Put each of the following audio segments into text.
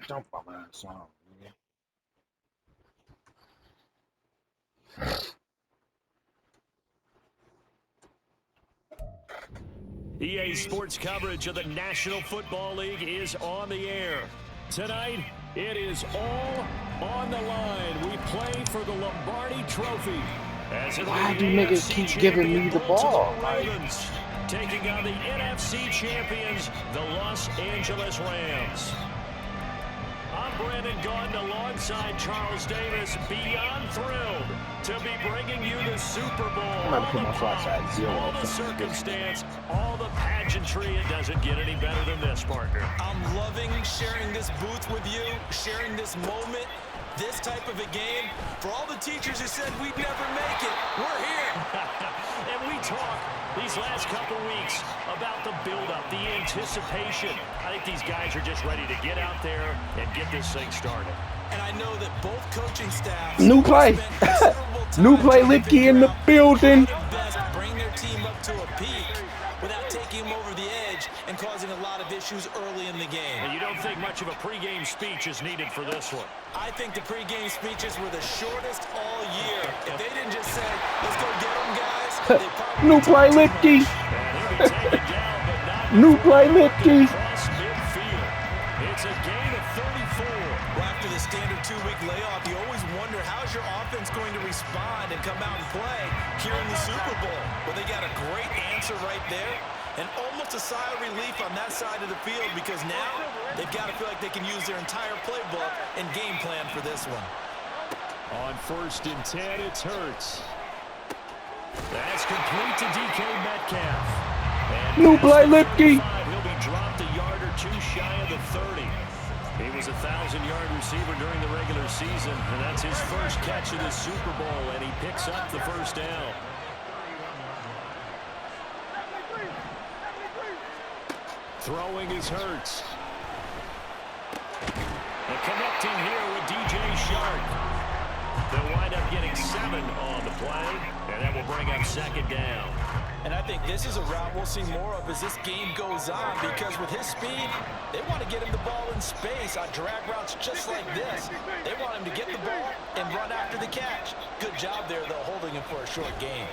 Jump on my song, EA Sports coverage of the National Football League is on the air. Tonight, it is all on the line. We play for the Lombardi Trophy. Why do niggas keep giving me the ball? Ravens, taking on the NFC champions, the Los Angeles Rams. I'm Brandon Gaudin alongside Charles Davis, beyond thrilled to be bringing you the Super Bowl. I'm about to put my shots at 0. All the circumstance, all the pageantry, it doesn't get any better than this, partner. I'm loving sharing this booth with you, sharing this moment, this type of a game. For all the teachers who said we'd never make it, we're here. And we talk these last couple weeks about the build-up, the anticipation. I think these guys are just ready to get out there and get this thing started. And I know that both coaching staffs new play. New play, Lipke in the building. Best bring their team up to a peak without taking them over the edge and causing a lot of issues early in the game. And you don't think much of a pregame speech is needed for this one? I think the pregame speeches were the shortest all year. If they didn't just say, let's go get them, guys, they probably new play, Lipke. New play, Lipke. It's a gain of 34. Well, after the standard 2-week layoff, you always wonder how's your offense going to respond and come out and play here in the Super Bowl. Well, they got a great answer right there, and almost a sigh of relief on that side of the field because now they've got to feel like they can use their entire playbook and game plan for this one. On 1st and 10, it's Hurts. That's complete to DK Metcalf. And new play, Lipke. He'll be dropped a yard or two shy of the 30. He was a 1,000-yard receiver during the regular season, and that's his first catch of the Super Bowl, and he picks up the first down. Throwing is Hurts. And connecting here with DJ Shark. They'll wind up getting 7 on the play, and that will bring up 2nd down. And I think this is a route we'll see more of as this game goes on because with his speed, they want to get him the ball in space on drag routes just like this. They want him to get the ball and run after the catch. Good job there, though, holding him for a short gain.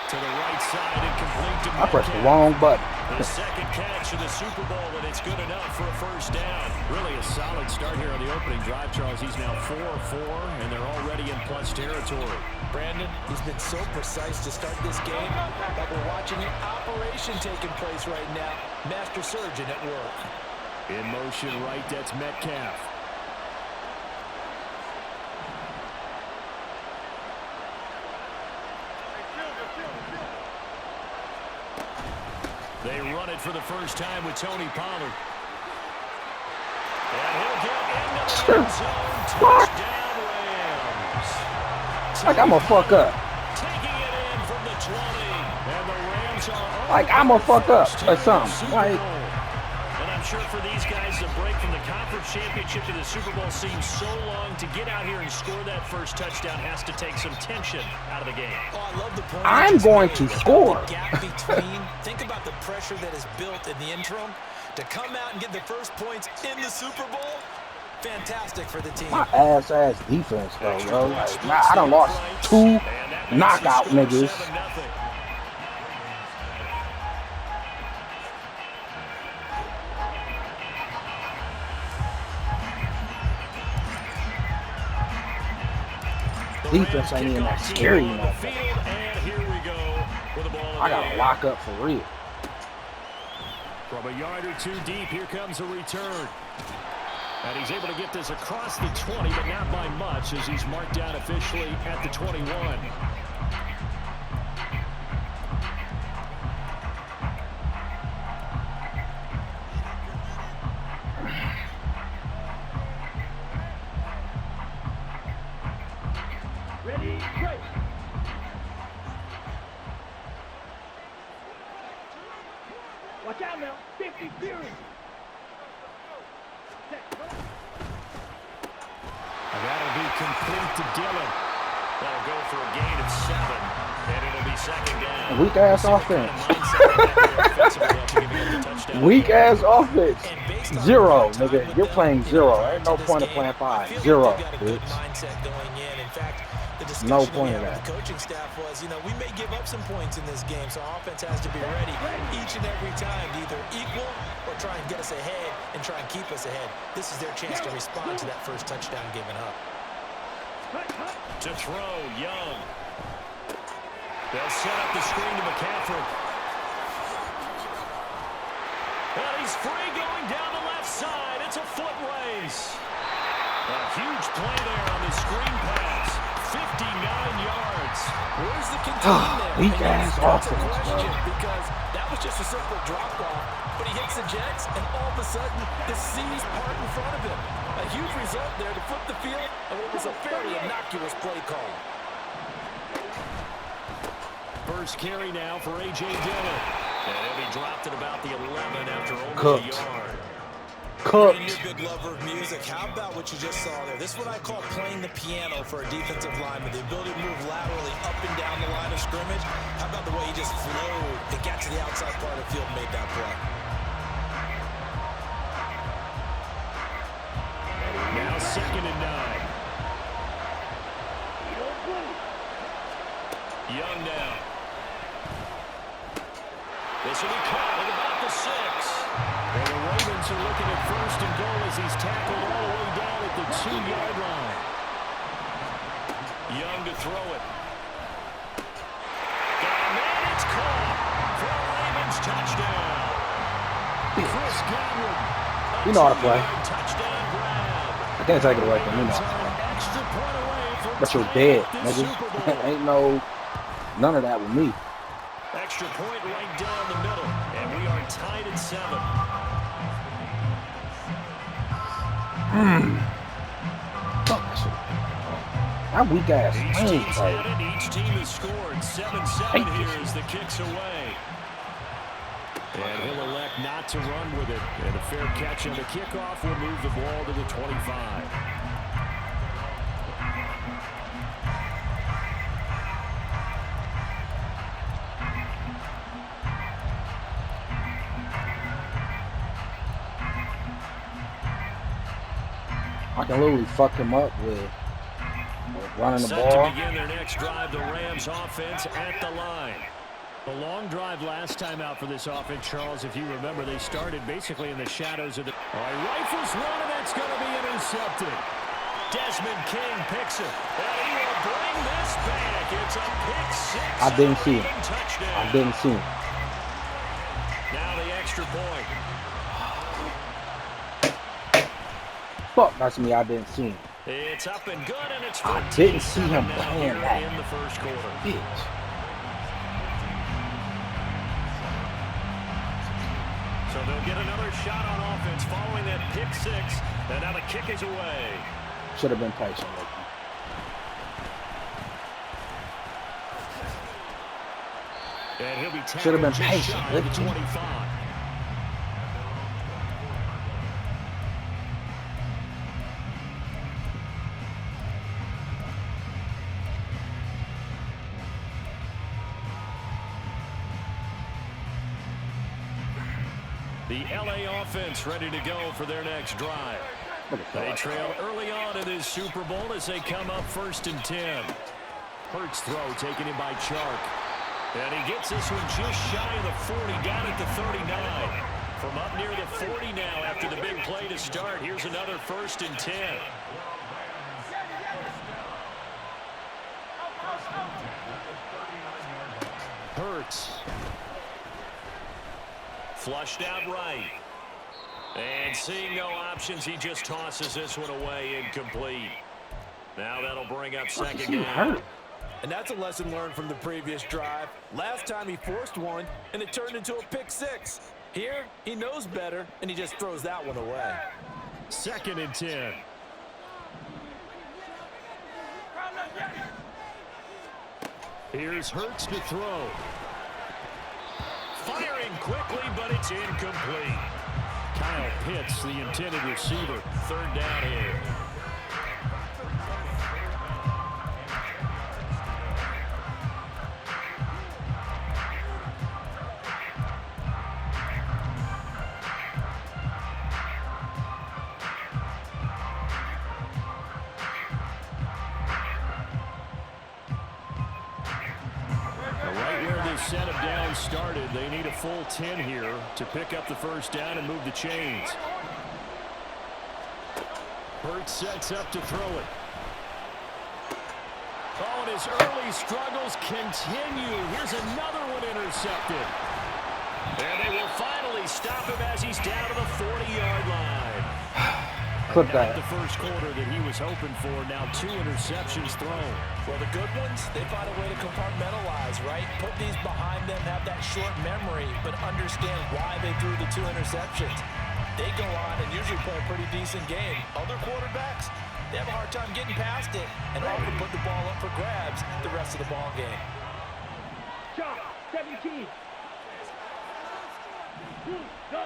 To the right side and complete to I pressed the wrong button. The 2nd catch of the Super Bowl, and it's good enough for a first down. Really a solid start here on the opening drive, Charles. He's now 4-4, and they're already in plus territory. Brandon, he's been so precise to start this game, like we're watching an operation taking place right now. Master surgeon at work. In motion right, that's Metcalf. They run it for the first time with Tony Pollard. And he'll get into the end zone. Touchdown, Rams. Like I'm a fuck up. Taking it in from the 20. And the Rams are Like I'm a fuck up or something. Like, and I'm sure for these guys, the break from the conference championship to the Super Bowl seems so long. To get out here and score that first touchdown has to take some tension out of the game. Oh, I love the point. I'm going to score. The gap between, think about the pressure that is built in the interim. To come out and get the first points in the Super Bowl, fantastic for the team. my ass defense, though, bro. Like, I done lost 2 knockout niggas. Defense ain't even that scary, motherfucker. I gotta lock up for real. From a yard or 2 deep, here comes a return. And he's able to get this across the 20, but not by much, as he's marked down officially at the 21. Ready, break. Watch out now, 50 Fury. And that'll be complete to Dillon. That'll go for a gain of 7, and it'll be second down. Weak ass offense. Weak ass offense. 0, nigga. You're playing 0. Ain't no point of playing 5. 0, bitch. No point of that. The coaching staff was, we may give up some points in this game, so our offense has to be ready each and every time to either equal or try and get us ahead and try and keep us ahead. This is their chance to respond to that first touchdown given up. To throw, Young. They'll set up the screen to McCaffrey. And he's free going down the left side. It's a foot race. A huge play there on the screen pass. 59 yards. Where's the contain there? Weak ass offense, bro. Because that was just a simple drop-off, but he hits the Jets, and all of a sudden, the seas part in front of him. A huge result there to flip the field, and what was a fairly innocuous play call. First carry now for A.J. Dillon. And he'll be dropped at about the 11 after only a yard. You're a big lover of music. How about what you just saw there? This is what I call playing the piano for a defensive lineman. The ability to move laterally up and down the line of scrimmage. How about the way he just flowed and got to the outside part of the field and made that play? Now 2nd and 9. Young now. This will be caught at about the 6. And the Ravens are looking at 1st and goal as he's tackled all the way down at the 2-yard line. Young to throw it. And then it's caught for a Ravens touchdown. Chris Godwin. You know how to play. Touchdown grab. I can't take it away from you now. Extra point away from But you're tying dead, up this nigga. Super Bowl. Ain't none of that with me. Extra point right down the middle, and we are tied at 7. Fuck that shit. That weak ass Each thing, team's had it. Each team has scored. 7-7 here as the kick's away. And he'll elect not to run with it. And a fair catch on the kickoff will move the ball to the 25. I can literally fuck him up with running the Set to ball. begin their next drive, the Rams offense at the line. The long drive last time out for this offense, Charles, if you remember, they started basically in the shadows of the... rifles one, and that's going to be intercepted. Desmond King picks it. And he will bring this back. It's a pick 6. I didn't see him. Touchdown. I didn't see him. Now the extra point. Fuck, that's me. I didn't see him. It's up and good, and it's I didn't see him playing that. in the first quarter. Bitch. So they'll get another shot on offense following that pick 6, and now the kick is away. Should have been patient with me. And he'll be Should have been patient with with 25. The LA offense ready to go for their next drive. They trail early on in this Super Bowl as they come up 1st and 10. Hurts throw taken in by Chark. And he gets this one just shy of the 40, down at the 39. From up near the 40 now after the big play to start. Here's another 1st and 10. Hurts. Flushed out right. And seeing no options, he just tosses this one away incomplete. Now that'll bring up 2nd down. And that's a lesson learned from the previous drive. Last time he forced one, and it turned into a pick 6. Here, he knows better, and he just throws that one away. 2nd and 10. Here's Hurts to throw. Firing quickly, but it's incomplete. Kyle Pitts, the intended receiver. 3rd down here. set of downs started. They need a full 10 here to pick up the first down and move the chains. Burt sets up to throw it. Oh, and his early struggles continue. Here's another one intercepted. And they will finally stop him as he's down to the 40-yard line. Clip that. Not the first quarter that he was hoping for. Now 2 interceptions thrown. Well, the good ones, they find a way to compartmentalize, right? Put these behind them, have that short memory, but understand why they threw the 2 interceptions. They go on and usually play a pretty decent game. Other quarterbacks, they have a hard time getting past it and often put the ball up for grabs the rest of the ball game. Shot, 17. Go.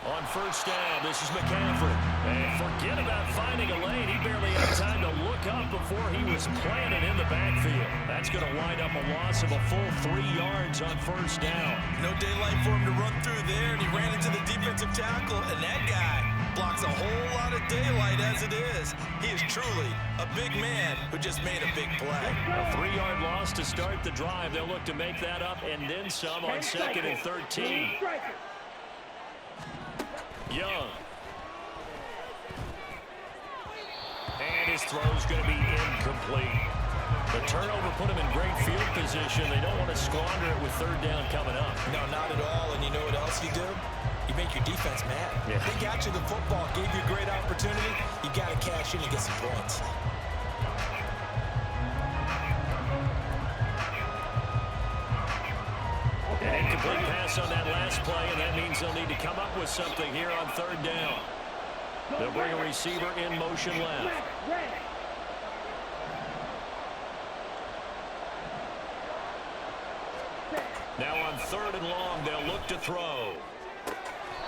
On first down, this is McCaffrey. And forget about finding a lane. He barely had time to look up before he was planted in the backfield. That's going to wind up a loss of a full 3 yards on first down. No daylight for him to run through there, and he ran into the defensive tackle, and that guy blocks a whole lot of daylight as it is. He is truly a big man who just made a big play. A 3-yard loss to start the drive. They'll look to make that up and then some on 2nd and 13. Young. And his throw's going to be incomplete. The turnover put him in great field position. They don't want to squander it with 3rd down coming up. No, not at all. And you know what else you do? You make your defense mad. Yeah. They got you the football, gave you a great opportunity. You got to cash in and get some points. An incomplete pass on that last play, and that means they'll need to come up with something here on 3rd down. They'll bring a receiver in motion left. Now on 3rd and long, they'll look to throw.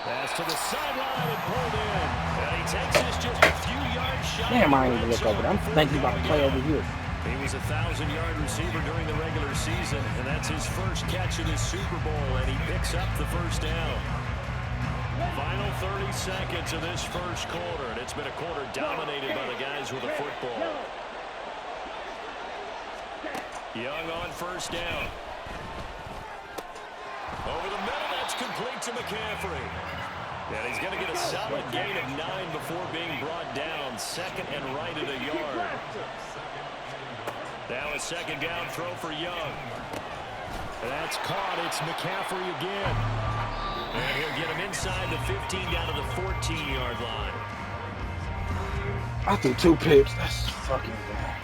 Pass to the sideline and pulled in. And he takes this just a few yards shy. Damn, I ain't even look over there. I'm thinking about the play over here. He was a 1,000-yard receiver during the regular season, and that's his first catch of this Super Bowl, and he picks up the first down. Final 30 seconds of this first quarter, and it's been a quarter dominated by the guys with the football. Young on first down. Over the middle, that's complete to McCaffrey. And he's going to get a solid gain of 9 before being brought down. 2nd and right at a yard. Now a 2nd down throw for Young. That's caught. It's McCaffrey again. And he'll get him inside the 15 down to the 14-yard line. I threw 2 picks. That's fucking bad.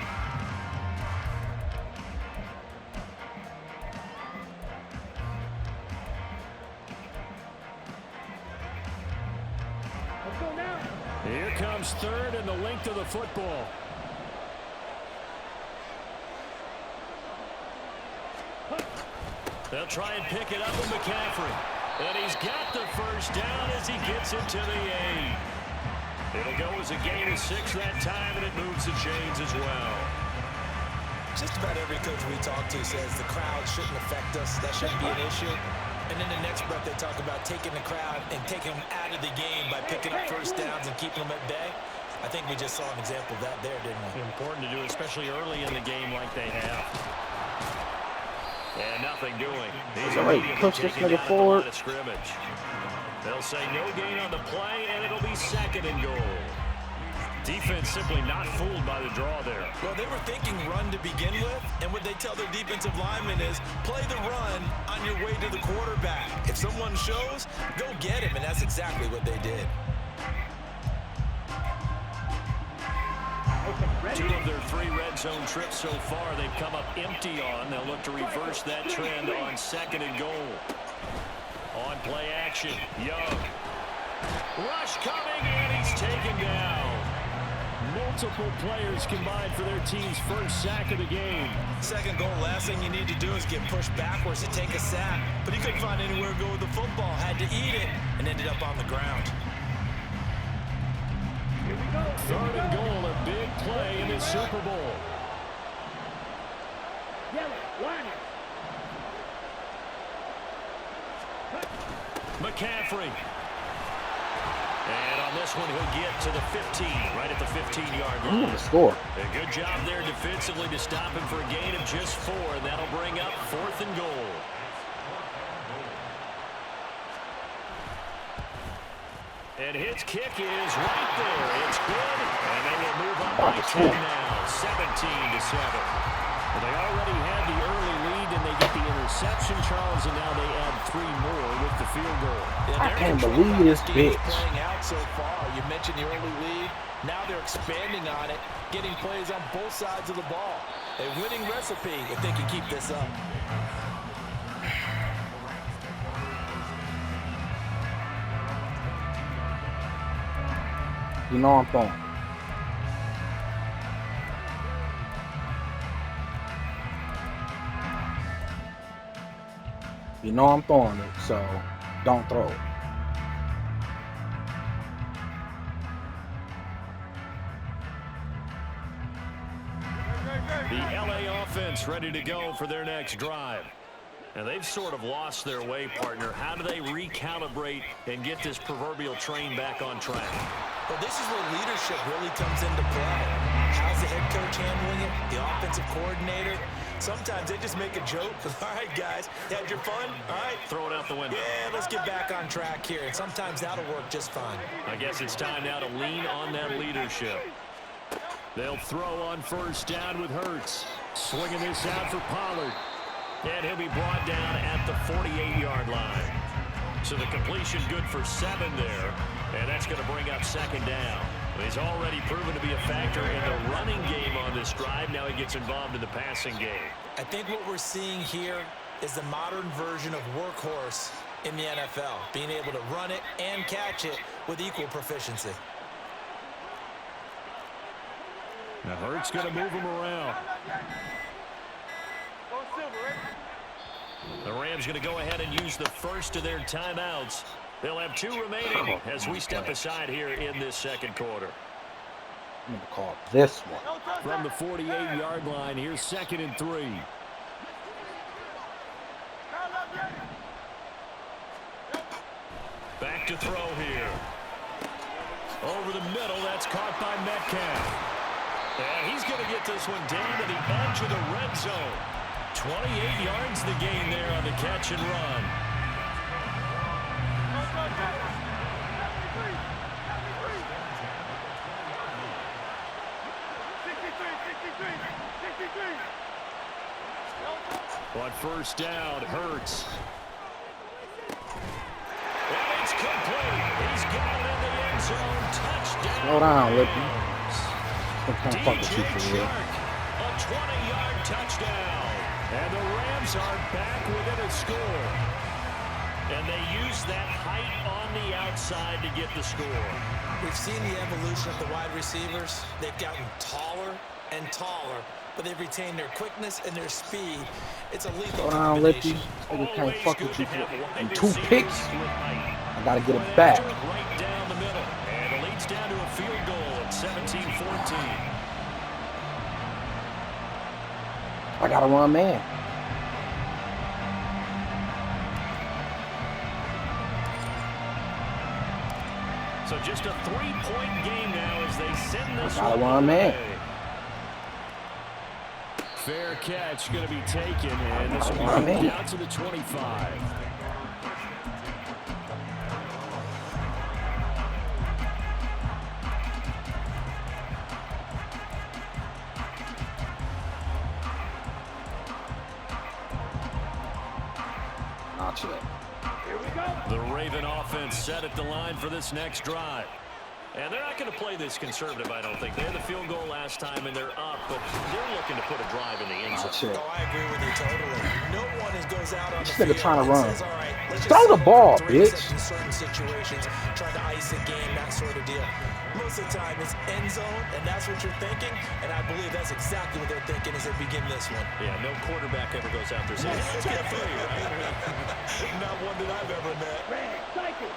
Here comes 3rd and the length of the football. They'll try and pick it up with McCaffrey. And he's got the first down as he gets it to the 8. It'll go as a gain of 6 that time, and it moves the chains as well. Just about every coach we talk to says the crowd shouldn't affect us. That shouldn't be an issue. And then the next breath they talk about taking the crowd and taking them out of the game by picking up first downs and keeping them at bay. I think we just saw an example of that there, didn't we? Important to do, especially early in the game like they have. And nothing doing. Wait, push this nigga forward. Scrimmage. They'll say no gain on the play, and it'll be 2nd and goal. Defense simply not fooled by the draw there. Well, they were thinking run to begin with, and what they tell their defensive linemen is play the run on your way to the quarterback. If someone shows, go get him, and that's exactly what they did. 2 of their 3 red zone trips so far they've come up empty on. They'll look to reverse that trend on 2nd and goal. On play action, Young. Rush coming, and he's taken down. Multiple players combined for their team's first sack of the game. 2nd goal, last thing you need to do is get pushed backwards to take a sack. But he couldn't find anywhere to go with the football, had to eat it, and ended up on the ground. 3rd and goal, a big play in the Super Bowl. McCaffrey. And on this one, he'll get to the 15, right at the 15-yard line. Ooh, the score. A good job there defensively to stop him for a gain of just 4, and that'll bring up 4th and goal. And his kick is right there. It's good, and they will move up by 10 now, 17-7. Well, they already had the early lead, and they get the interception, Charles, and now they add 3 more with the field goal. Yeah, I can't believe this bitch. Playing out so far. You mentioned the early lead. Now they're expanding on it, getting plays on both sides of the ball. A winning recipe if they can keep this up. You know I'm throwing. You know I'm throwing it, so don't throw it. The LA offense ready to go for their next drive. And they've sort of lost their way, partner. How do they recalibrate and get this proverbial train back on track? Well, this is where leadership really comes into play. How's the head coach handling it? The offensive coordinator? Sometimes they just make a joke. All right, guys, you had your fun? All right. Throw it out the window. Yeah, let's get back on track here. And sometimes that'll work just fine. I guess it's time now to lean on that leadership. They'll throw on first down with Hurts. Swinging this out for Pollard. And he'll be brought down at the 48-yard line. So the completion good for 7 there. And that's going to bring up 2nd down. He's already proven to be a factor in the running game on this drive. Now he gets involved in the passing game. I think what we're seeing here is the modern version of workhorse in the NFL. Being able to run it and catch it with equal proficiency. Now Hurts going to move him around. The Rams going to go ahead and use the first of their timeouts. They'll have 2 remaining as we step aside here in this 2nd quarter. I'm going to call this one. From the 48-yard line, here's 2nd and 3. Back to throw here. Over the middle, that's caught by Metcalf. And he's going to get this one down to the edge of the red zone. 28 yards the gain there on the catch and run. On first down, Hurts. And it's complete. He's got it in the end zone. Touchdown. Slow down, Lippy. I'm trying to fuck with you DJ for real. Shark, a 20-yard touchdown. And the Rams are back within a score. And they use that height on the outside to get the score. We've seen the evolution of the wide receivers. They've gotten taller and taller, but they've retained their quickness and their speed. It's a lethal Lippy. combination. I can't fuck with you for wide 2 receivers picks. with height. I got to get it back. Right down the middle. And it leads down to a field goal at 17-14. I got to run man. So just a 3-point game now as they send this I got to one run man. away. Fair catch going to be taken, and this will be moved out to the 25. Not yet. The Raven offense set at the line for this next drive. And they're not going to play this conservative, I don't think. They had the field goal last time, and they're up, but they're looking to put a drive in the end zone. Oh, I agree with you totally. No one goes out on the This nigga field trying to and run. says, all right, let's Throw just the ball, throw bitch. in certain situations, trying to ice a game, that sort of deal. Most of the time, it's end zone, and that's what you're thinking, and I believe that's exactly what they're thinking as they begin this one. Yeah, no quarterback ever goes out there saying, let's get a free, right? Not one that I've ever met. Cycle.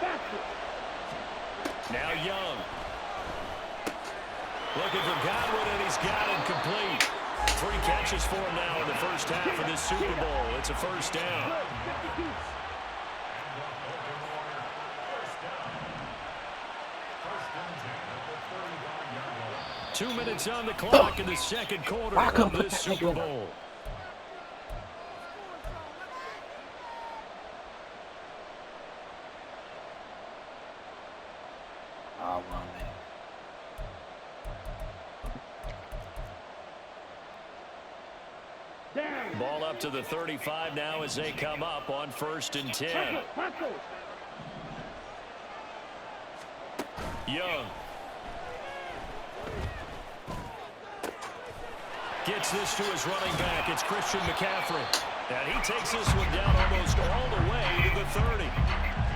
Faster. Now Young. Looking for Godwin, and he's got it complete. 3 catches for him now in the first half of this Super Bowl. It's a first down. 2 minutes on the clock in the second quarter of this Super Bowl. Oh, man. Ball up to the 35 now as they come up on 1st and 10. Young. Gets this to his running back. It's Christian McCaffrey. And he takes this one down almost all the way to the 30.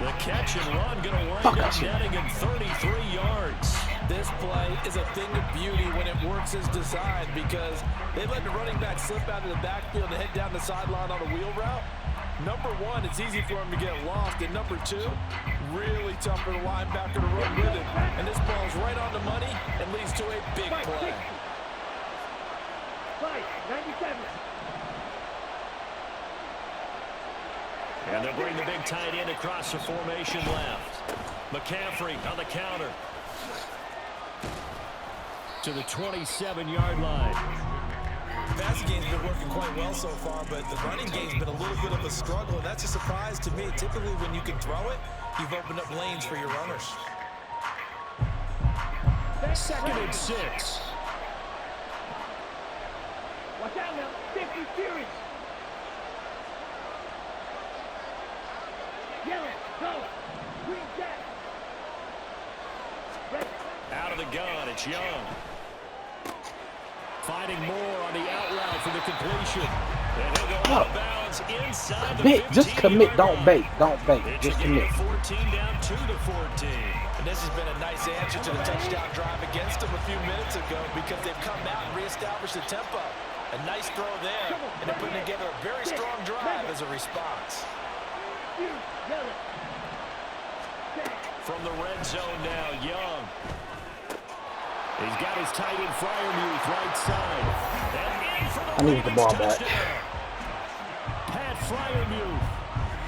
The catch and run going to wind up netting him 33 yards. This play is a thing of beauty when it works as designed because they let the running back slip out of the backfield and head down the sideline on a wheel route. Number one, it's easy for him to get lost. And number two, really tough for the linebacker to run with it. And this ball's right on the money and leads to a big play. 97. And they'll bring the big tight end across the formation left. McCaffrey on the counter. To the 27-yard line. The passing game's been working quite well so far, but the running game's been a little bit of a struggle, and that's a surprise to me. Typically, when you can throw it, you've opened up lanes for your runners. 2nd and 6. Watch out now. 50 series. Yellow, go. Green jack. Ready. Out of the gun, it's Young. Finding more on the out route for the completion. And he'll go out of bounds inside the 15-yard line. Just commit. Don't bait. Don't bait. Just commit. 14 down 2 to 14. And this has been a nice answer to the touchdown drive against them a few minutes ago because they've come out and reestablished the tempo. A nice throw there, and they're putting together a very strong drive as a response. From the red zone now, Young. He's got his tight end Freiermuth right side. And in for the I need the ball back. Pat Freiermuth,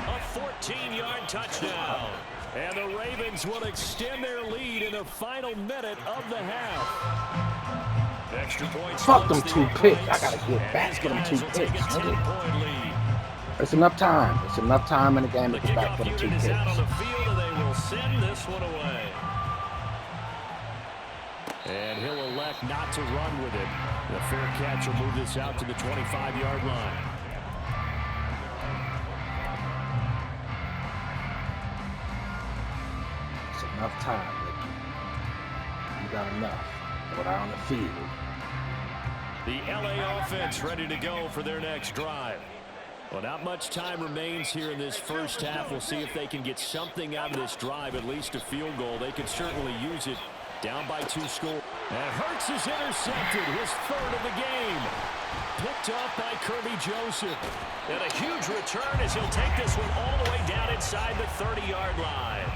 a 14-yard touchdown. And the Ravens will extend their lead in the final minute of the half. Extra points. Fuck them 2 picks. I gotta get back for them 2 picks. It's enough time. It's enough time in the game to get back for the 2 picks. Out on the field, and they will send this one away. And he'll elect not to run with it. The fair catch will move this out to the 25-yard line. It's enough time, Nicky. You got enough. Put out on the field. The LA offense ready to go for their next drive. Well, not much time remains here in this first half. We'll see if they can get something out of this drive, at least a field goal. They could certainly use it. Down by 2 scores. And Hurts is intercepted, his 3rd of the game. Picked off by Kirby Joseph. And a huge return as he'll take this one all the way down inside the 30-yard line.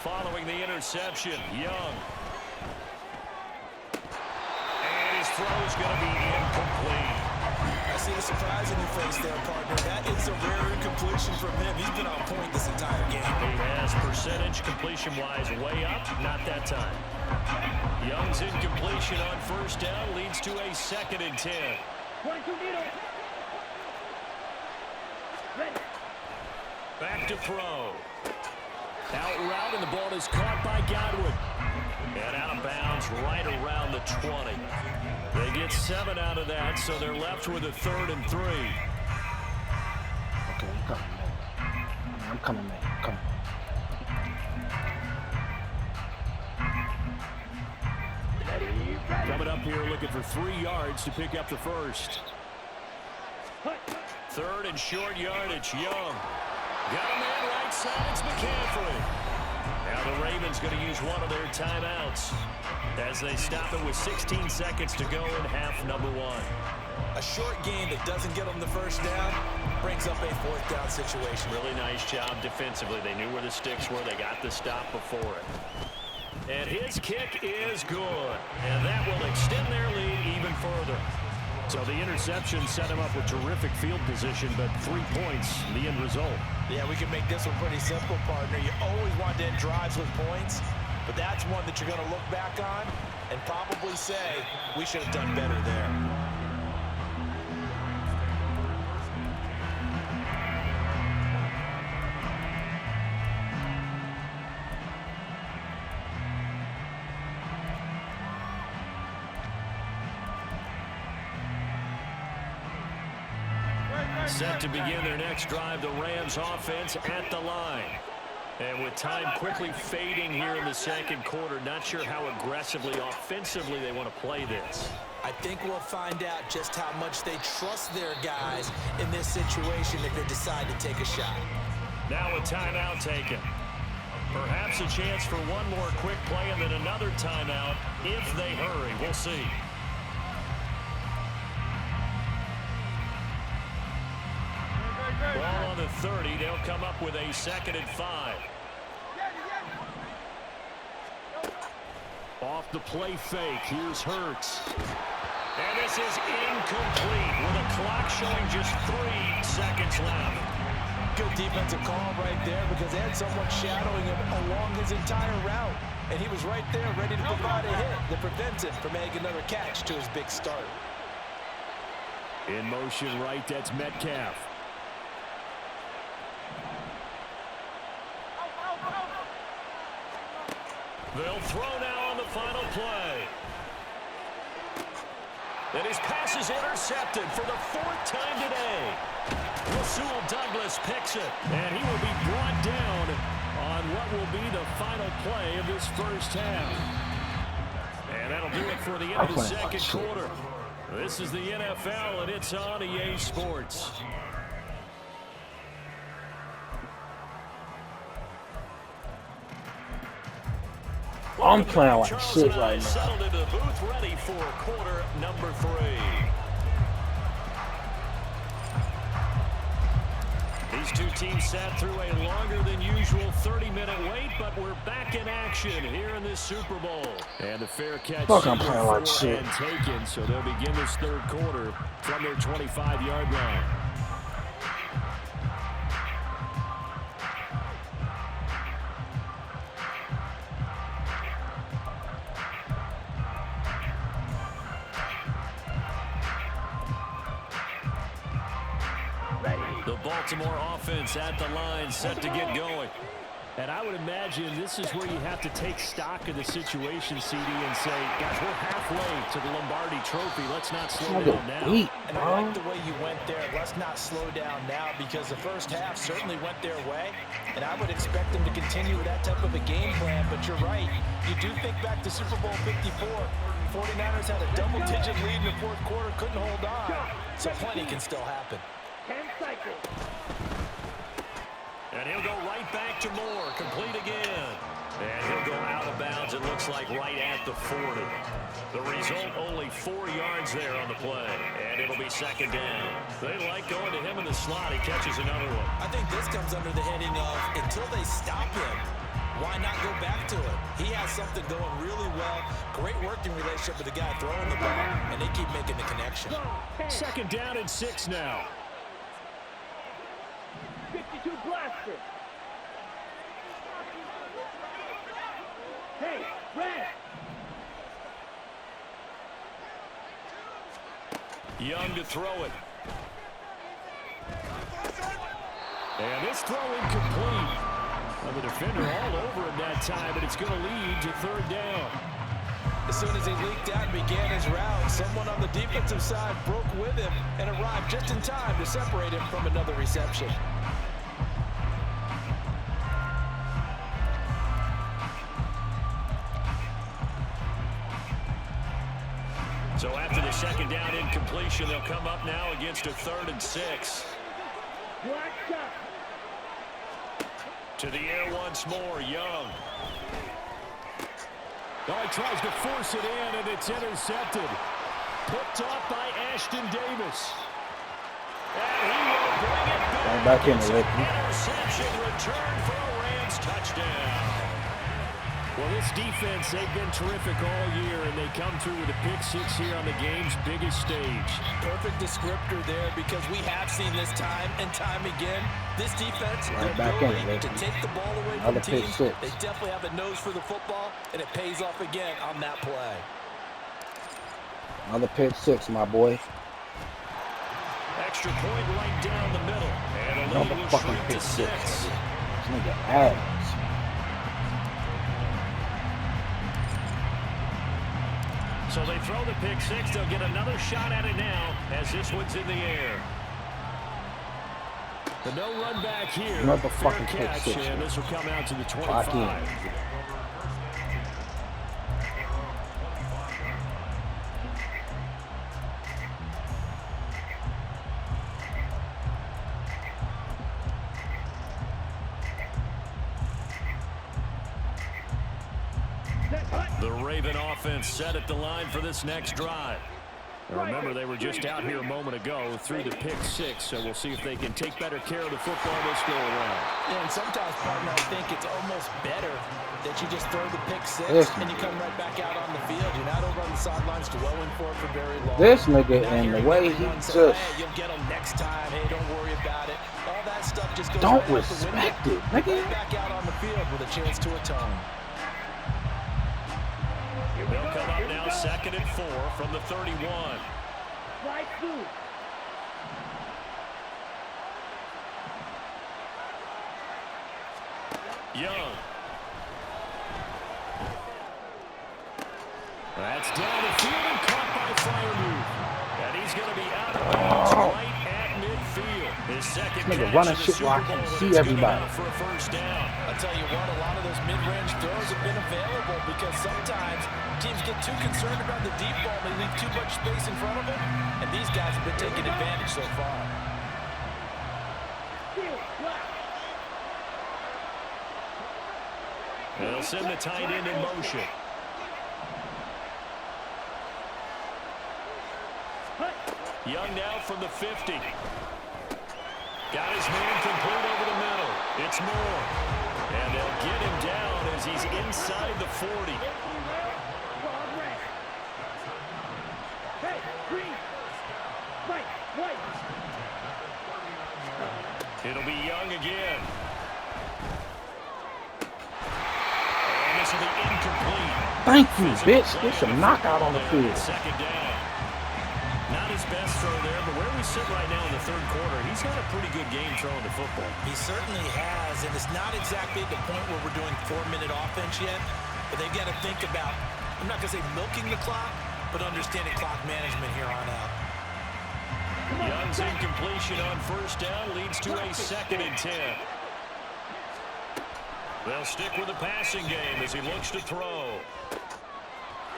Following the interception, Young. And his throw's going to be incomplete. I see the surprise in your face there, partner. That is a rare incompletion from him. He's been on point this entire game. He has percentage completion-wise way up, not that time. Young's incompletion on 1st down leads to a 2nd and 10. 22 needle. Ready. Back to throw. Out route, and the ball is caught by Godwin. And out of bounds right around the 20. They get 7 out of that, so they're left with a 3rd and 3. Okay, I'm coming, man. I'm coming. Coming up here looking for 3 yards to pick up the first. 3rd and short yardage, Young. Got a man right side, it's McCaffrey. Now the Ravens going to use one of their timeouts as they stop it with 16 seconds to go in half number one. A short game that doesn't get them the first down brings up a fourth down situation. Really nice job defensively. They knew where the sticks were. They got the stop before it. And his kick is good. And that will extend their lead even further. So the interception set him up with terrific field position, but 3 points, the end result. Yeah, we can make this one pretty simple, partner. You always want to end drives with points, but that's one that you're going to look back on and probably say, we should have done better there. Set to begin their next drive, the Rams offense at the line. And with time quickly fading here in the second quarter, not sure how aggressively, offensively they want to play this. I think we'll find out just how much they trust their guys in this situation if they decide to take a shot. Now a timeout taken. Perhaps a chance for one more quick play and then another timeout if they hurry. We'll see. Ball on the 30. They'll come up with a 2nd and 5. Off the play fake. Here's Hurts. And this is incomplete with a clock showing just 3 seconds left. Good defensive call right there because they had someone shadowing him along his entire route. And he was right there ready to provide a hit that prevents him from making another catch to his big start. In motion right, that's Metcalf. They'll throw now on the final play. And his pass is intercepted for the 4th time today. Rasul Douglas picks it, and he will be brought down on what will be the final play of this first half. And that'll do it for the end of the second quarter. This is the NFL, and it's on EA Sports. I'm playing like shit right now. Settled into the booth, ready for quarter number 3. These two teams sat through a longer than usual 30-minute wait, but we're back in action here in this Super Bowl. And the fair catch I'm playing like shit. and taken, so they'll begin this third quarter from their 25-yard line. The Baltimore offense at the line, set to get going. And I would imagine this is where you have to take stock of the situation, CD, and say, guys, we're halfway to the Lombardi Trophy. Let's not slow down now. And I like the way you went there. Let's not slow down now because the first half certainly went their way. And I would expect them to continue with that type of a game plan. But you're right. You do think back to Super Bowl 54. 49ers had a double-digit lead in the fourth quarter, couldn't hold on. So plenty can still happen. 10 cycles. And he'll go right back to Moore, complete again. And he'll go out of bounds, it looks like right at the 40. The result, only 4 yards there on the play. And it'll be 2nd down. They like going to him in the slot. He catches another one. I think this comes under the heading of until they stop him, why not go back to it? He has something going really well. Great working relationship with the guy throwing the ball, and they keep making the connection. 2nd down and 6 now. 52 blaster. Hey, Red. Young to throw it. And this throw incomplete. Well, the defender all over him that time, but it's going to lead to 3rd down. As soon as he leaked out and began his route, someone on the defensive side broke with him and arrived just in time to separate him from another reception. So after the 2nd down incompletion, they'll come up now against a 3rd and 6. Black shot. To the air once more, Young. Oh, he tries to force it in, and it's intercepted. Picked off by Ashton Davis. And he will bring it back. Right back in the lick. Interception return for a Rams touchdown. Well, this defense, they've been terrific all year, and they come through with a pick six here on the game's biggest stage. Perfect descriptor there, because we have seen this time and time again. This defense, their ability to take the ball away from teams, they definitely have a nose for the football, and it pays off again on that play. Another pick six, my boy. Extra point right down the middle. And a lead will shrink to 6. This nigga ass. So they throw the pick six. They'll get another shot at it now as this one's in the air. The no run back here. Another Fair fucking pick catch, six. and this will come out to the 25. The Raven offense set at the line for this next drive. And remember, they were just out here a moment ago through the pick six, so we'll see if they can take better care of the football this go around. Yeah, and sometimes, partner, I think it's almost better that you just throw the pick six and you come right back out on the field. You're not over on the sidelines dwelling for it for very long. This nigga and the way he just... Hey, you'll get them next time. Hey, don't worry about it. All that stuff just goes don't right out the window. respect it, nigga. Right back out on the field with a chance to atone. They'll come up now 2nd and 4 from the 31. Right through. Young. That's down the field and caught by Firemove. And he's going to be out of bounds right at midfield. His second nigga catch running in the shit Super where I Bowl, can and see it's good everybody. enough for a first down. I'll tell you what, a lot of those mid-range throws have been available because sometimes teams get too concerned about the deep ball. They leave too much space in front of them, and these guys have been taking advantage so far. They'll send the tight end in motion. Young now from the 50. Got his man complete over the middle. It's Moore. And they'll get him down as he's inside the 40. Hey, green. Right, white. It'll be Young again. And this will be incomplete. Thank you, bitch. Get some knockout on the field. Second down. Not his best throw there, but where we sit right now in the third quarter, he's had a pretty good game throwing the football. He certainly has, and it's not exactly at the point where we're doing 4-minute offense yet, but they've got to think about, I'm not going to say milking the clock, but understanding clock management here on out. Young's incompletion on first down leads to a 2nd and 10. They'll stick with the passing game as he looks to throw.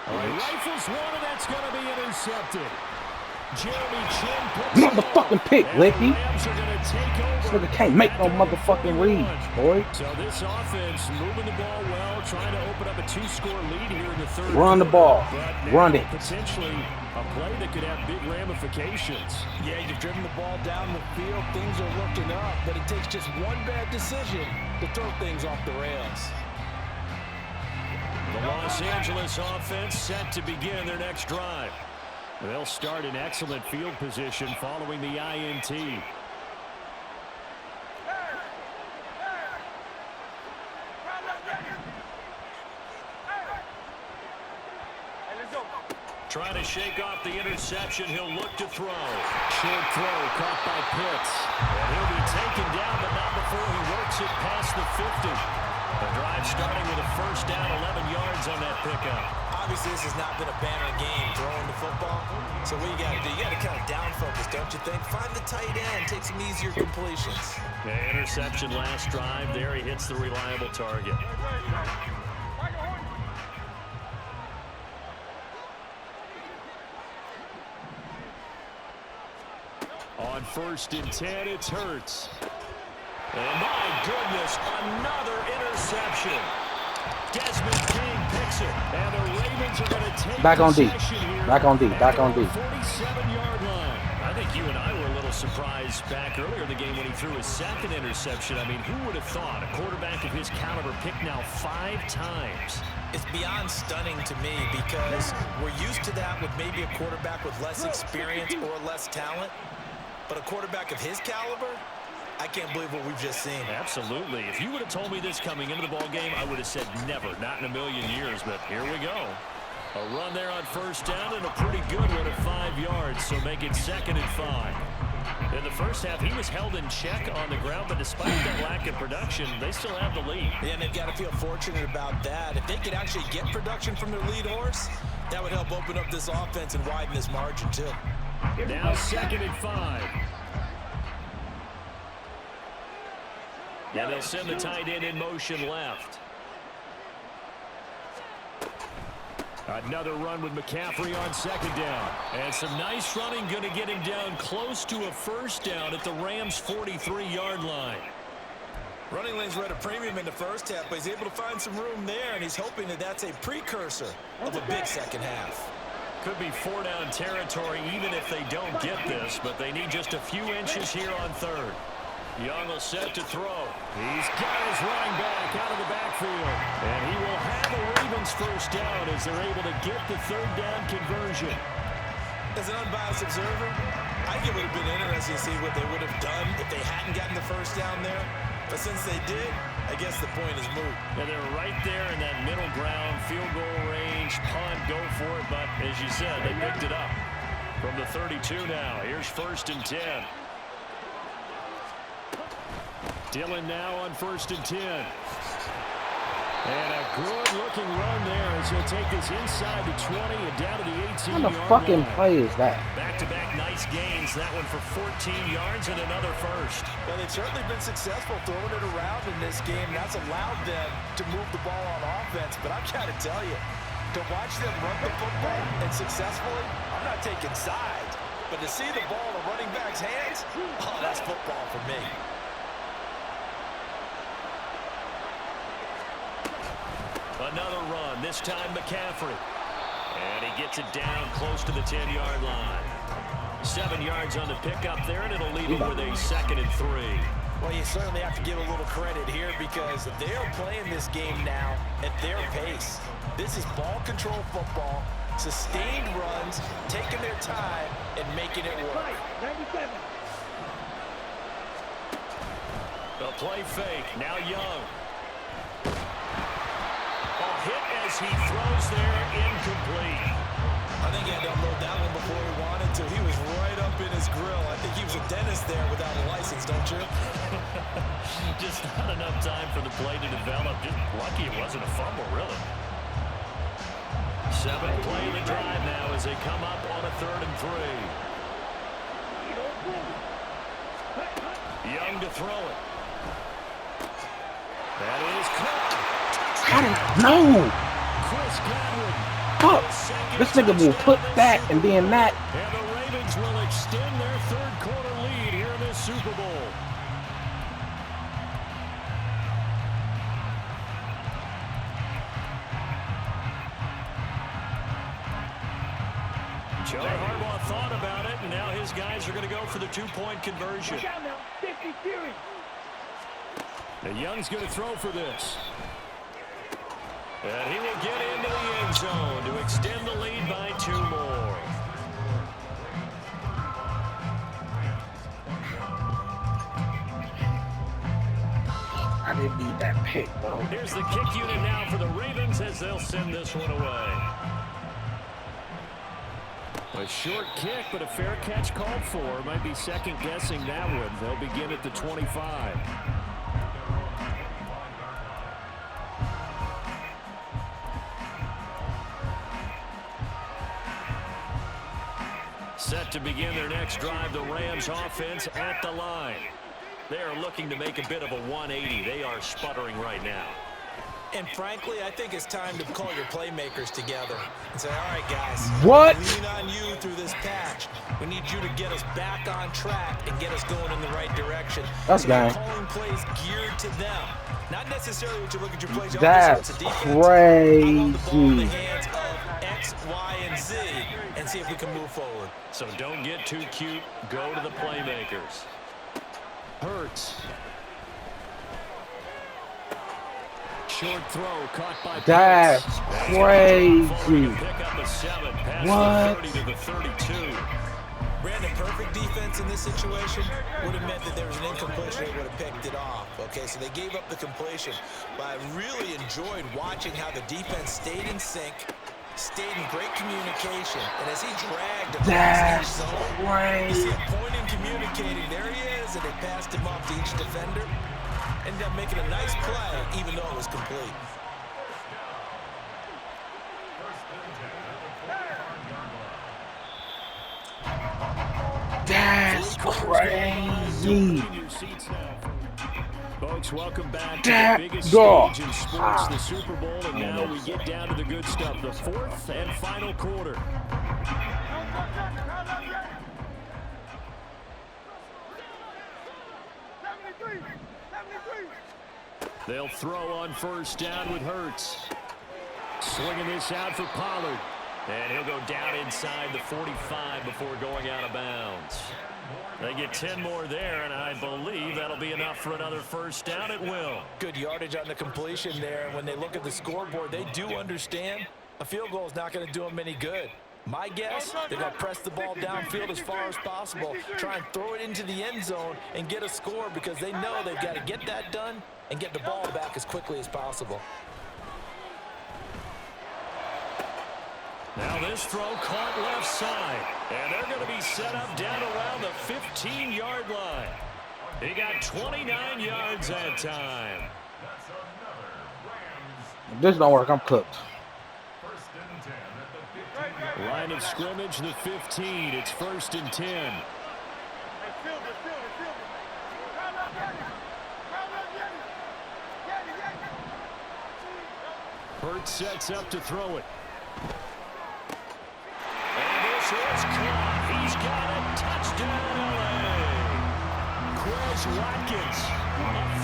Rifles one, and that's going to be intercepted. Jeremy Chin puts Motherfucking pick, Licky. Rams are going to take This over. nigga can't make no motherfucking reads, boy. So this offense moving the ball well, trying to open up a 2-score lead here in the third. Run the ball. But Run now it. potentially a play that could have big ramifications. Yeah, you've driven the ball down the field. Things are looking up, but it takes just one bad decision to throw things off the rails. The Los Angeles offense set to begin their next drive. They'll start in excellent field position following the INT. Trying to shake off the interception. He'll look to throw. Short throw caught by Pitts. And he'll be taken down, but not before he works it past the 50. The drive starting with a first down, 11 yards on that pickup. Obviously, this has not been a banner game throwing the football. So what you got to do, you got to kind of down focus, don't you think? Find the tight end, take some easier completions. The interception last drive. There he hits the reliable target. On 1st and 10, it's Hurts. And my goodness, another interception. Desmond King picks it, and the Ravens are going to take back on D. possession here Back on D. at Back their on D. 47-yard line. I think you and I were a little surprised back earlier in the game when he threw his second interception. I mean, who would have thought a quarterback of his caliber picked now 5 times? It's beyond stunning to me because we're used to that with maybe a quarterback with less experience or less talent. But a quarterback of his caliber, I can't believe what we've just seen. Absolutely. If you would have told me this coming into the ball game, I would have said never, not in a million years. But here we go. A run there on first down and a pretty good one at 5 yards, so make it 2nd and 5. In the first half, he was held in check on the ground, but despite that lack of production, they still have the lead. Yeah, and they've got to feel fortunate about that. If they could actually get production from their lead horse, that would help open up this offense and widen this margin, too. Now 2nd and 5. And they'll send the tight end in motion left. Another run with McCaffrey on 2nd down. And some nice running going to get him down close to a first down at the Rams' 43-yard line. Running lanes were at a premium in the first half, but he's able to find some room there, and he's hoping that that's a precursor of a big second half. Could be 4-down territory even if they don't get this, but they need just a few inches here on 3rd. Young will set to throw. He's got his running back out of the backfield. And he will have the Ravens first down as they're able to get the 3rd down conversion. As an unbiased observer, I think it would have been interesting to see what they would have done if they hadn't gotten the first down there. But since they did, I guess the point is moot. And they're right there in that middle ground, field goal range, punt, go for it. But as you said, they picked it up. From the 32 now, here's 1st and 10. Dillon now on 1st and 10. And a good-looking run there as he'll take this inside the 20 and down to the 18-yard line. What the fucking play is that? Back-to-back nice gains. That one for 14 yards and another first. Well, they've certainly been successful throwing it around in this game. That's allowed them to move the ball on offense. But I've got to tell you, to watch them run the football and successfully, I'm not taking sides. But to see the ball in the running back's hands, oh, that's football for me. Another run, this time McCaffrey. And he gets it down close to the 10-yard line. 7 yards on the pickup there, and it'll leave him with a 2nd and 3. Well, you certainly have to give a little credit here because they're playing this game now at their pace. This is ball control football, sustained runs, taking their time, and making it work. 97. The play fake, now Young. Hit as he throws there, incomplete. I think he had to unload that one before he wanted to. He was right up in his grill. I think he was a dentist there without a license, don't you? Just not enough time for the play to develop. Just lucky it wasn't a fumble, really. 7th play of the drive now as they come up on a 3rd and 3. Young to throw it. That is caught. I didn't know. Fuck. This nigga will put that and then that. And the Ravens will extend their 3rd quarter lead here in this Super Bowl. Joe Harbaugh thought about it, and now his guys are going to go for the 2-point conversion. Watch out now. 50 Fury. And Young's going to throw for this. And he will get into the end zone to extend the lead by 2 more. I didn't need that pick, bro. Here's the kick unit now for the Ravens as they'll send this one away. A short kick, but a fair catch called for. Might be second-guessing that one. They'll begin at the 25. Set to begin their next drive, the Rams offense at the line. They are looking to make a bit of a 180. They are sputtering right now. And frankly, I think it's time to call your playmakers together and say, all right, guys. What? Lean on you through this patch. We need you to get us back on track and get us going in the right direction. That's so they're game. calling plays geared to them. Not necessarily what you look at your plays. That's It's a defense. crazy. I want the ball in the hands of X, Y, and Z and see if we can move forward. So don't get too cute. Go to the playmakers. Hurts. Short throw caught by That's crazy. What? Brandon, perfect defense in this situation would have meant that there was an incompletion. They would have picked it off. Okay, so they gave up the completion. But I really enjoyed watching how the defense stayed in sync, stayed in great communication, and as he dragged across each zone, you see him pointing, communicating. There he is, and they passed him off to each defender. Ended up making a nice play, even though it was complete. That's crazy. Folks, welcome back to the biggest stage in sports, the Super Bowl, and now we get down to the good stuff, the fourth and final quarter. They'll throw on first down with Hurts. Swinging this out for Pollard. And he'll go down inside the 45 before going out of bounds. They get 10 more there, and I believe that'll be enough for another first down. It will. Good yardage on the completion there. And when they look at the scoreboard, they do understand a field goal is not going to do them any good. My guess, they're going to press the ball downfield as far as possible, try and throw it into the end zone and get a score because they know they've got to get that done and get the ball back as quickly as possible. Now this throw caught left side, and they're going to be set up down around the 15-yard line. He got 29 yards that time. If this don't work, I'm cooked. Line of scrimmage, the 15. It's 1st and 10. Hurts sets up to throw it. And this is caught. He's got it. Touchdown, LA. Quez Watkins.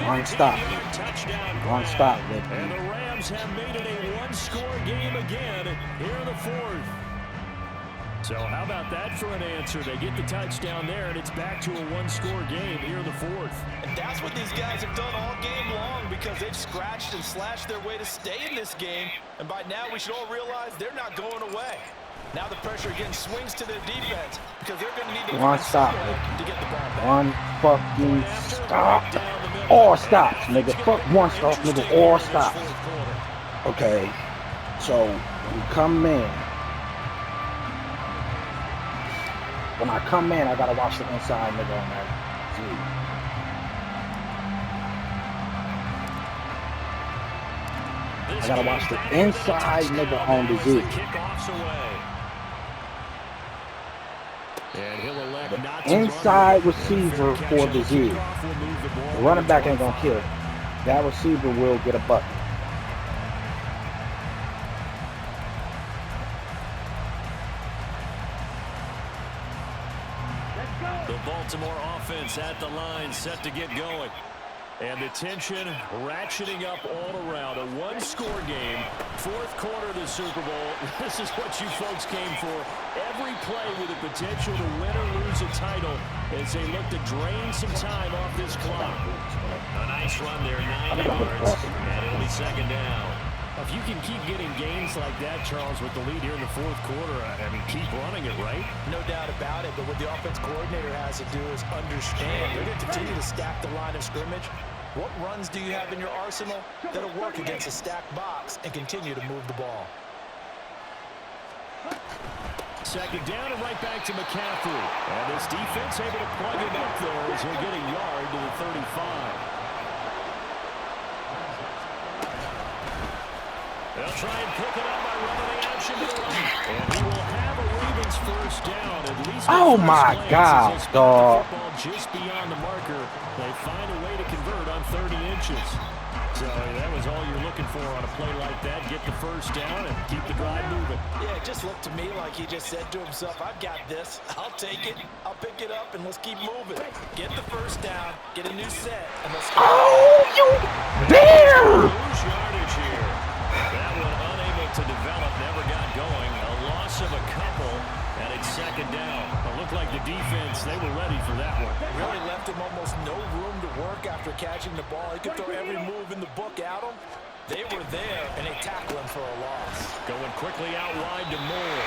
One stop. Touchdown. One stop. And the Rams have made it a one-score game again here in the fourth. So how about that for an answer? They get the touchdown there, and it's back to a one-score game here in the fourth. And that's what these guys have done all game long because they've scratched and slashed their way to stay in this game. And by now, we should all realize they're not going away. Now the pressure again swings to their defense because they're going to need to one stop to get the ball back. One fucking stop. All stops, nigga. Fuck one stop, nigga. All stops. Okay. So when you come in, when I come in, I gotta watch the inside nigga on that. I gotta watch the inside nigga on the Z. The inside receiver for the Z. The running back ain't gonna kill. That receiver will get a bucket. The Baltimore offense at the line, set to get going. And the tension ratcheting up all around. A one-score game, fourth quarter of the Super Bowl. This is what you folks came for. Every play with the potential to win or lose a title as they look to drain some time off this clock. A nice run there, 9 yards, and it'll be second down. If you can keep getting gains like that, Charles, with the lead here in the fourth quarter, I mean, keep running it, right? No doubt about it, but what the offense coordinator has to do is understand. They're going to continue to stack the line of scrimmage. What runs do you have in your arsenal that'll work against a stacked box and continue to move the ball? Second down and right back to McCaffrey. And this defense able to plug him up there as he'll get a yard to the 35. They'll try and pick it up by running the action to the right. And he will have a Ravens first down. At least oh my God, dog. Just beyond the marker. They find a way to convert on 30 inches. So that was all you're looking for on a play like that. Get the first down and keep the drive moving. Yeah, it just looked to me like he just said to himself, I've got this. I'll take it. I'll pick it up, and let's keep moving. Get the first down, get a new set, and let's go. Oh, you bear! Lose yardage here. That one unable to develop, never got going. A loss of a couple, and it's second down. It looked like the defense, they were ready for that one. Really left him almost no room to work after catching the ball. He could throw every move in the book at him. They were there, and they tackle him for a loss. Going quickly out wide to Moore.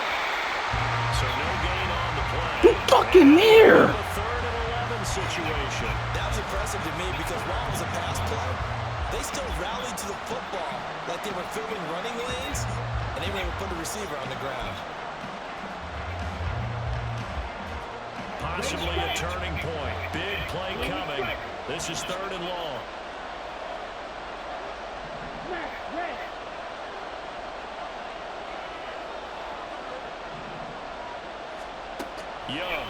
So no gain on the play. You fucking near! A 3rd and 11 situation. That was impressive to me because while it was a pass play, they still rallied to the football like they were filling running lanes, and they were able to put the receiver on the ground. Possibly a turning point. Big play coming. This is 3rd and long. Young.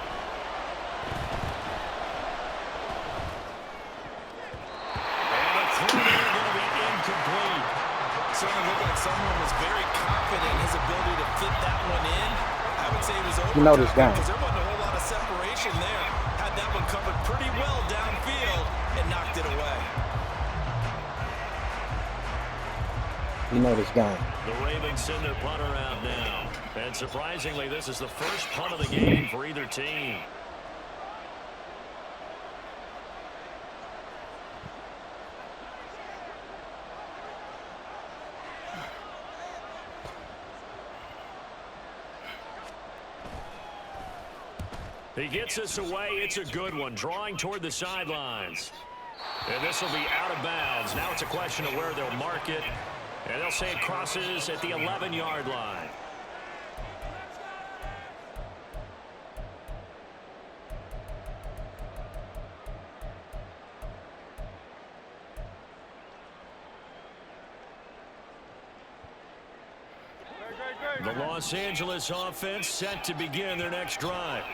And a throw there going to be incomplete. Certainly looked like someone was very confident in his ability to fit that one in. I would say it was over. You know this guy. Because there wasn't a whole lot of separation there. Had that one covered pretty well downfield and knocked it away. You know this guy. The Ravens send their punter out now. And surprisingly, this is the first punt of the game for either team. He gets us away. It's a good one. Drawing toward the sidelines. And this will be out of bounds. Now it's a question of where they'll mark it. And they'll say it crosses at the 11-yard line. The Los Angeles offense set to begin their next drive.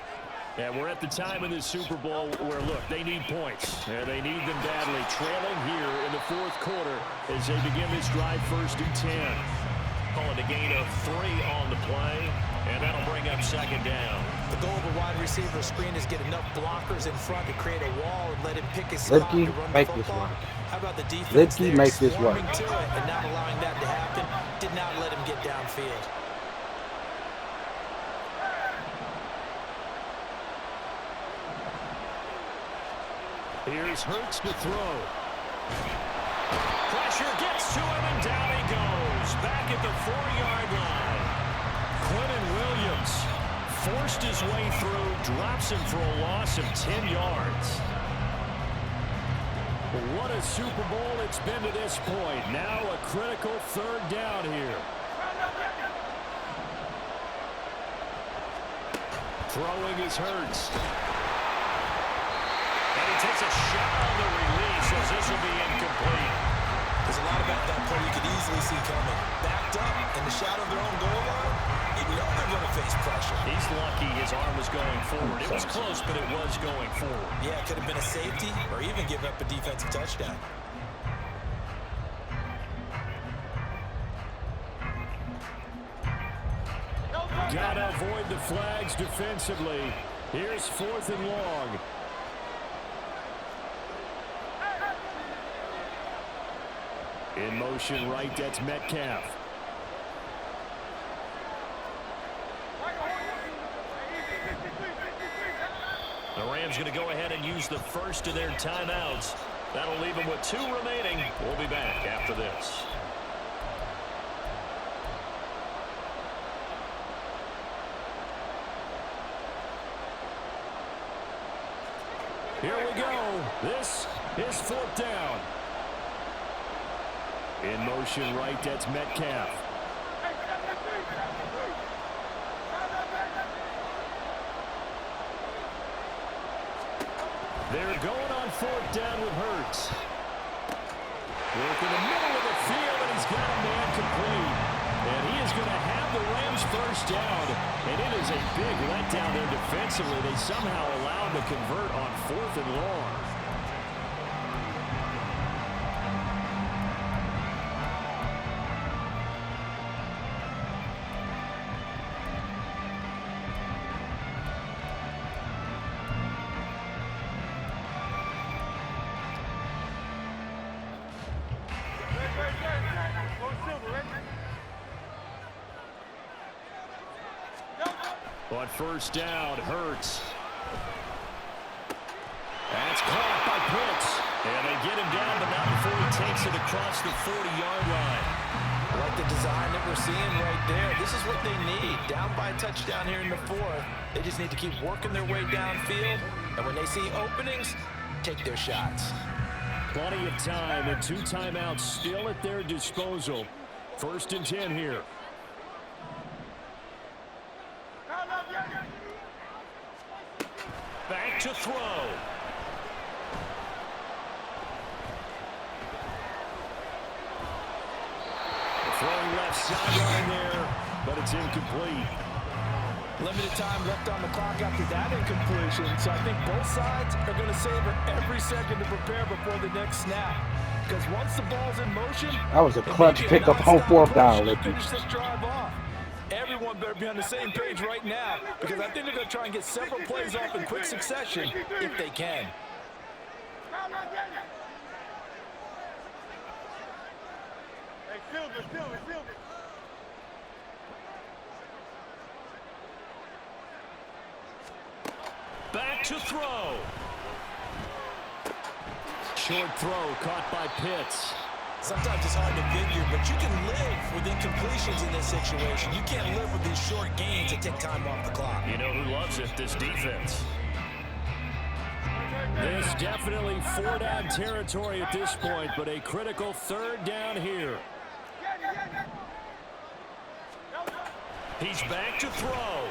And we're at the time in the Super Bowl where, look, they need points. And they need them badly. Trailing here in the 4th quarter as they begin this drive 1st and 10. Calling a gain of 3 on the play. And that'll bring up 2nd down. The goal of a wide receiver screen is get enough blockers in front to create a wall and let him pick his spot to run the football. How about the defense there swarming to it and not allowing that to happen? Did not let him get downfield. Here's Hurts to throw. Pressure gets to him, and down he goes. Back at the 4-yard line. Quentin Williams forced his way through, drops him for a loss of 10 yards. What a Super Bowl it's been to this point. Now a critical 3rd down here. Throwing is Hurts. And he takes a shot on the release as this will be incomplete. There's a lot about that play you could easily see coming. Backed up in the shadow of their own goal line, you know they're going to face pressure. He's lucky his arm was going forward. It was close, but it was going forward. Yeah, it could have been a safety or even give up a defensive touchdown. Gotta avoid the flags defensively. Here's 4th and long. In motion right, that's Metcalf. The Rams going to go ahead and use the first of their timeouts. That'll leave them with 2 remaining. We'll be back after this. Here we go. This is 4th down. In motion right, that's Metcalf. They're going on 4th down with Hurts. Work in the middle of the field, and he's got a man complete. And he is going to have the Rams first down. And it is a big letdown there defensively. They somehow allow him to convert on 4th and long. On first down, Hurts. That's caught by Pitts. And they get him down, but not before he takes it across the 40-yard line. I like the design that we're seeing right there. This is what they need. Down by a touchdown here in the fourth. They just need to keep working their way downfield. And when they see openings, take their shots. Plenty of time and 2 timeouts still at their disposal. First and 10 here. Back to throw. Throwing left sideline there, but it's incomplete. Limited time left on the clock after that incompletion, so I think both sides are going to savor every second to prepare before the next snap. Because once the ball's in motion, That was a clutch pickup on 4th down, Lippy. finish this drive off. Everyone better be on the same page right now, because I think they're going to try and get several plays off in quick succession if they can. Back to throw. Short throw caught by Pitts. Sometimes it's hard to figure, but you can live with incompletions in this situation. You can't live with these short gains that take time off the clock. You know who loves it? This defense. This definitely 4-down territory at this point, but a critical 3rd down here. He's back to throw.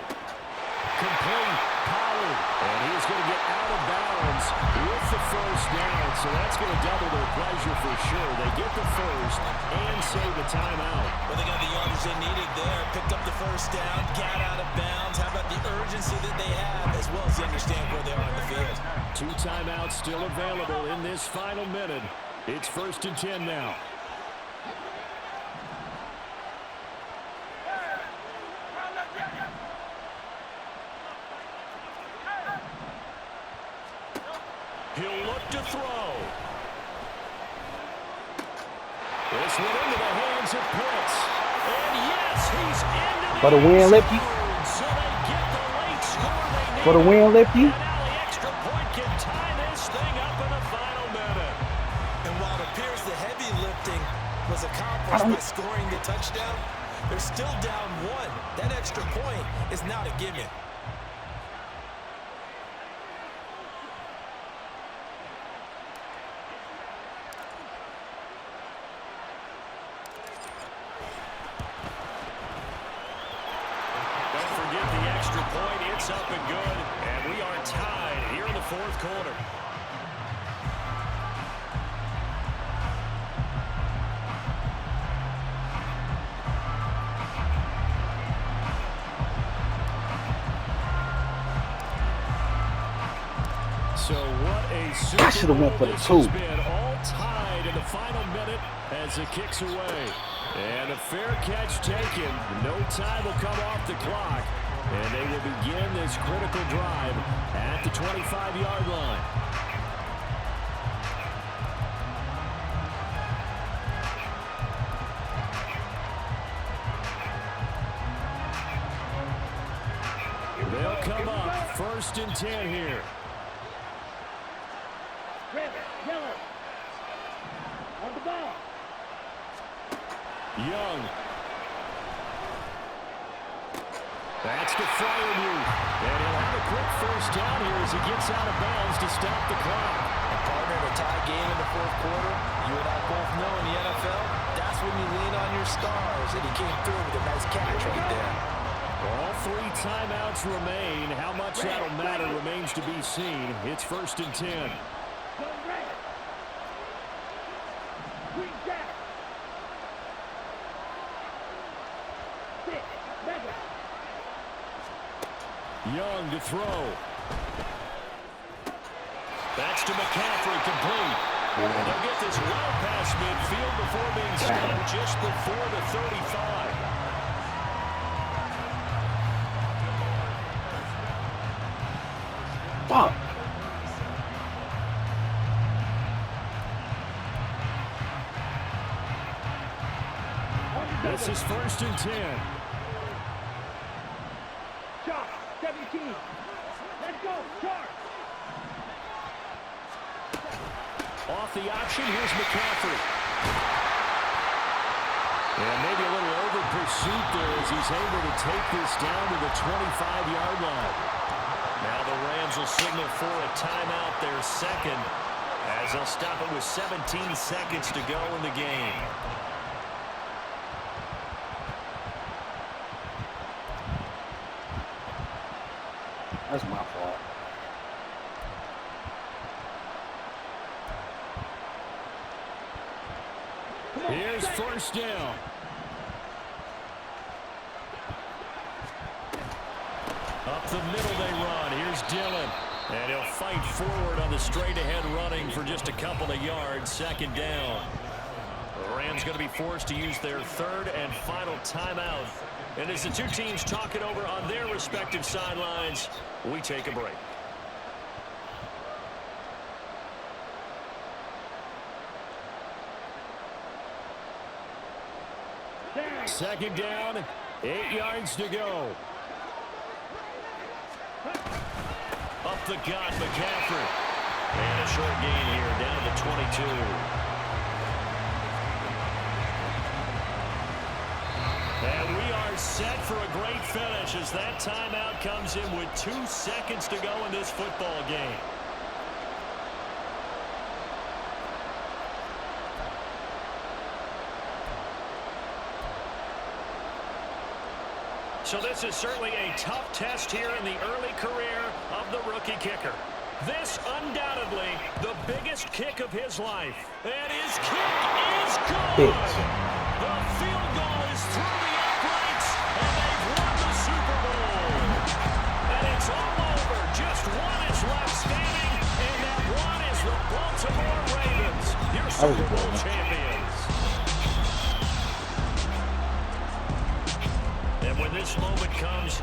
Complete. Pollard. And he's going to get out of bounds with the first down, so that's going to double their pleasure for sure. They get the first and save a timeout. Well, they got the yardage they needed there. Picked up the first down, got out of bounds. How about the urgency that they have, as well as they understand where they are on the field? 2 timeouts still available in this final minute. It's 1st and 10 now. He'll look to throw. This one into the hands of Pitts. And yes, he's into the For the win, Lippy. So they get the late score they need. For the win, Lippy. And now the extra point can tie this thing up in the final minute. And while it appears the heavy lifting was accomplished by scoring the touchdown, they're still down 1. That extra point is not a gimme. Don't forget the extra point. It's up and good. And we are tied here in the 4th quarter. So what a Super I should've went for the Bowl this 2. has been, all tied in the final minute as it kicks away. And a fair catch taken. No time will come off the clock. And they will begin this critical drive at the 25-yard line. They'll come up 1st and 10 here. Red, yellow. On the ball. Young. That's to Freiermuth. And he'll have a quick first down here as he gets out of bounds to stop the clock. A partner in a tie game in the 4th quarter, you and I both know in the NFL, that's when you lean on your stars, and he came through with a nice catch right there. All 3 timeouts remain. How much that'll matter remains to be seen. It's 1st and 10. Go red. Green jack. Six. Mega. Young to throw. That's to McCaffrey, complete. And they'll get this well past midfield before being stopped just before the 35. Fuck. This is 1st and 10. Shot. 17. Let's go. Charge. Off the option, here's McCaffrey. And maybe a little over pursuit there as he's able to take this down to the 25-yard line. Now the Rams will signal for a timeout, their second, as they'll stop it with 17 seconds to go in the game. That's my fault. Here's first down. Up the middle they run. Here's Dillon. And he'll fight forward on the straight-ahead running for just a couple of yards. Second down. The Rams going to be forced to use their third and final timeout. And as the two teams talk it over on their respective sidelines, we take a break. Second down, 8 yards to go. Up the gut, McCaffrey. And a short gain here, down to the 22. And we are set for a great finish as that timeout comes in with 2 seconds to go in this football game. So this is certainly a tough test here in the early career of the rookie kicker. This undoubtedly the biggest kick of his life. And his kick is good. The field goal is through the uprights, and they've won the Super Bowl. And it's all over. Just one is left standing, and that one is the Baltimore Ravens, your Super Bowl champions. And when this moment comes,